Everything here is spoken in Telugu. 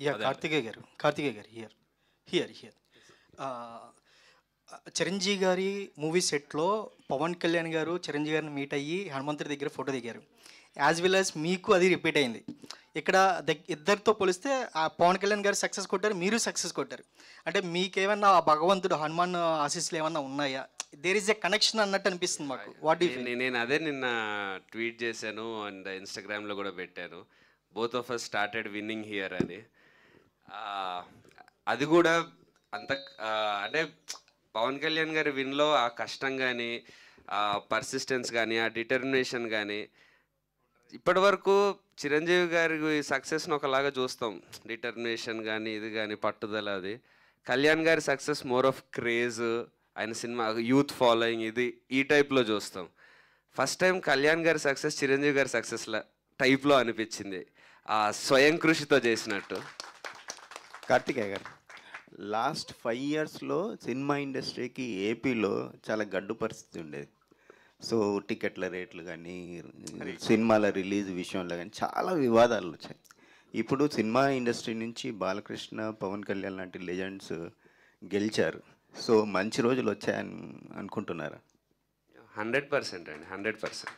యా కార్తికేయ గారు హియర్ చిరంజీవి గారి మూవీ సెట్లో పవన్ కళ్యాణ్ గారు చిరంజీవి గారిని మీట్ అయ్యి హనుమంతుడి దగ్గర ఫోటో దిగారు. యాజ్ వెల్ యాజ్ మీకు అది రిపీట్ అయింది. ఇక్కడ ఇద్దరితో పోలిస్తే ఆ పవన్ కళ్యాణ్ గారు సక్సెస్ కొట్టారు, మీరు సక్సెస్ కొట్టారు. అంటే మీకేమన్నా ఆ భగవంతుడు హనుమాన్ ఆశీస్సులు ఏమన్నా ఉన్నాయా? దేర్ ఈజ్ ఎ కనెక్షన్ అన్నట్టు అనిపిస్తుంది మాకు. What you feel? నేను అదే నిన్న ట్వీట్ చేశాను అండ్ ఇన్స్టాగ్రామ్లో కూడా పెట్టాను. Both of us started winning here అని. అది కూడా అంత అంటే పవన్ కళ్యాణ్ గారి విన్లో ఆ కష్టం కానీ, ఆ పర్సిస్టెన్స్ కానీ, ఆ డిటర్మినేషన్ కానీ, ఇప్పటి వరకు చిరంజీవి గారి సక్సెస్ని ఒకలాగా చూస్తాం, డిటర్మినేషన్ కానీ ఇది కానీ పట్టుదల. అది కళ్యాణ్ గారి సక్సెస్ మోర్ ఆఫ్ క్రేజ్, ఆయన సినిమా యూత్ ఫాలోయింగ్, ఇది ఈ టైప్లో చూస్తాం. ఫస్ట్ టైం కళ్యాణ్ గారి సక్సెస్ చిరంజీవి గారి సక్సెస్ల టైప్లో అనిపించింది, ఆ స్వయం కృషితో చేసినట్టు. కార్తికేయ గారు, లాస్ట్ 5 yearsలో సినిమా ఇండస్ట్రీకి ఏపీలో చాలా గడ్డు పరిస్థితి ఉండేది. సో టికెట్ల రేట్లు కానీ, సినిమాల రిలీజ్ విషయంలో కానీ చాలా వివాదాలు వచ్చాయి. ఇప్పుడు సినిమా ఇండస్ట్రీ నుంచి బాలకృష్ణ, పవన్ కళ్యాణ్ లాంటి లెజెండ్స్ గెలిచారు. సో మంచి రోజులు వచ్చాయని అనుకుంటున్నారా? 100% అండి, 100%.